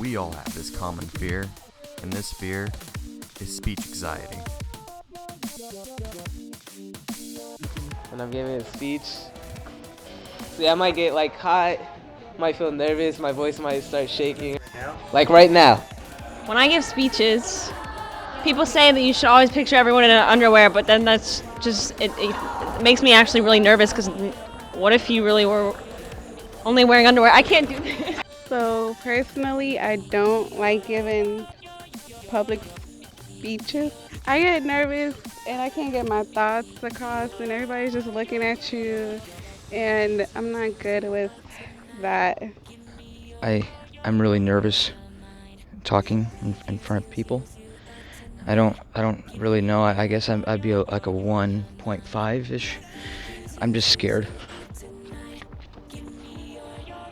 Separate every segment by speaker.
Speaker 1: We all have this common fear, and this fear is speech anxiety.
Speaker 2: When I'm giving a speech, see, I might get like hot, might feel nervous, my voice might start shaking. Like right now.
Speaker 3: When I give speeches, people say that you should always picture everyone in underwear, but then that's just, it makes me actually really nervous, because what if you really were only wearing underwear? I can't do this.
Speaker 4: So personally, I don't like giving public speeches. I get nervous and I can't get my thoughts across and everybody's just looking at you, and I'm not good with that.
Speaker 5: I'm really nervous talking in front of people. I don't really know. I guess I'd be like a 1.5-ish. I'm just scared.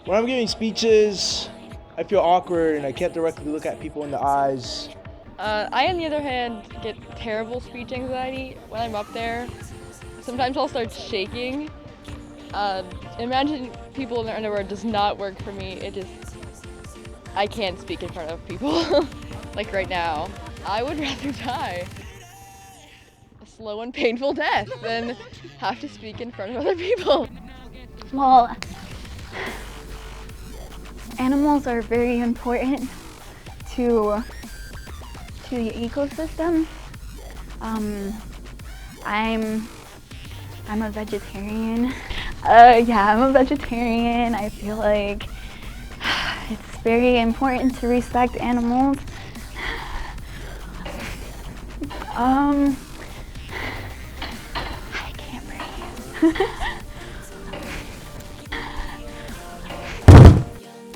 Speaker 6: When I'm giving speeches, I feel awkward and I can't directly look at people in the eyes.
Speaker 7: I, on the other hand, get terrible speech anxiety when I'm up there. Sometimes I'll start shaking. Imagine people in their underwear does not work for me. I can't speak in front of people. Like right now. I would rather die a slow and painful death than have to speak in front of other people.
Speaker 8: Well, animals are very important to the ecosystem. I'm a vegetarian. Yeah, I'm a vegetarian. I feel like it's very important to respect animals. I can't breathe.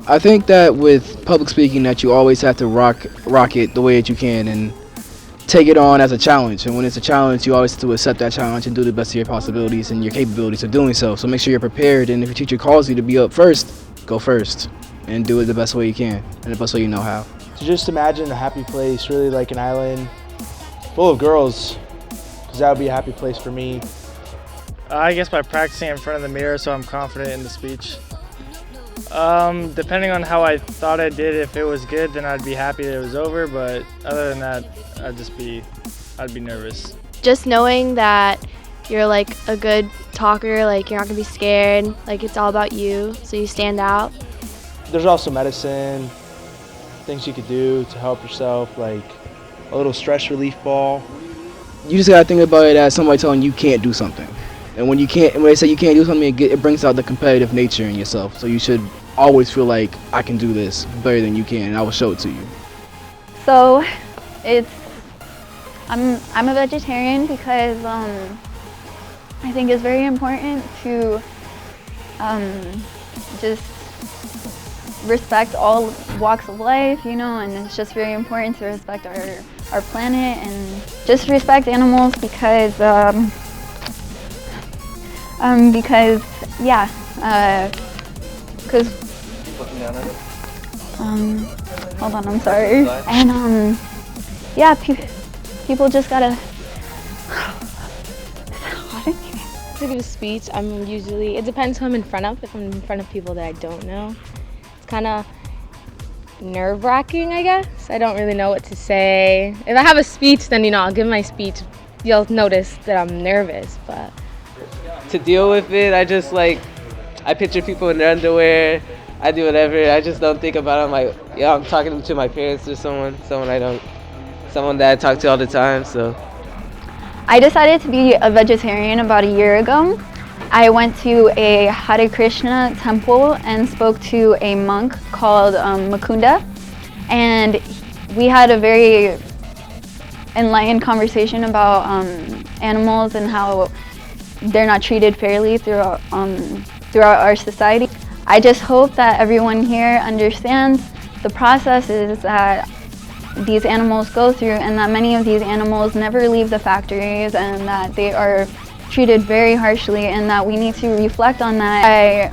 Speaker 9: I think that with public speaking that you always have to rock it the way that you can and take it on as a challenge. And when it's a challenge, you always have to accept that challenge and do the best of your possibilities and your capabilities of doing so. So make sure you're prepared, and if your teacher calls you to be up first, go first and do it the best way you can and the best way you know how.
Speaker 6: So just imagine a happy place, really like an island full of girls, because that would be a happy place for me.
Speaker 10: I guess by practicing in front of the mirror so I'm confident in the speech. Depending on how I thought I did, if it was good, then I'd be happy that it was over, but other than that, I'd be nervous.
Speaker 11: Just knowing that you're like a good talker, like you're not gonna be scared, like it's all about you, so you stand out.
Speaker 6: There's also medicine, things you could do to help yourself, like a little stress relief ball.
Speaker 9: You just gotta think about it as somebody telling you can't do something. And when they say you can't do something, it brings out the competitive nature in yourself. So you should always feel like, I can do this better than you can, and I will show it to you.
Speaker 8: So I'm a vegetarian because I think it's very important to just respect all walks of life, you know, and it's just very important to respect our planet and just respect animals because hold on, I'm sorry. And yeah, people just gotta.
Speaker 3: To give a speech, it depends who I'm in front of. If I'm in front of people that I don't know, it's kind of nerve-wracking, I guess. I don't really know what to say. If I have a speech, then, I'll give my speech. You'll notice that I'm nervous, but.
Speaker 2: To deal with it, I picture people in their underwear. I do whatever. I just don't think about it. I'm talking to my parents or someone that I talk to all the time, so.
Speaker 8: I decided to be a vegetarian about a year ago. I went to a Hare Krishna temple and spoke to a monk called Mukunda, and we had a very enlightened conversation about animals and how they're not treated fairly throughout our society. I just hope that everyone here understands the processes that these animals go through, and that many of these animals never leave the factories, and that they are treated very harshly, and that we need to reflect on that.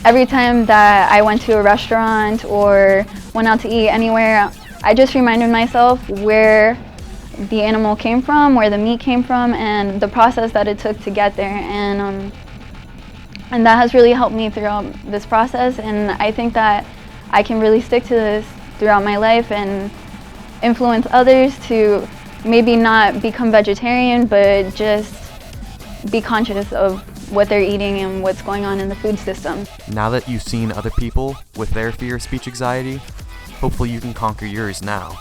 Speaker 8: Every time that I went to a restaurant or went out to eat anywhere, I just reminded myself where the animal came from, where the meat came from, and the process that it took to get there. And that has really helped me throughout this process, and I think that I can really stick to this throughout my life and influence others to maybe not become vegetarian, but just be conscious of what they're eating and what's going on in the food system.
Speaker 1: Now that you've seen other people with their fear of speech anxiety, hopefully you can conquer yours now.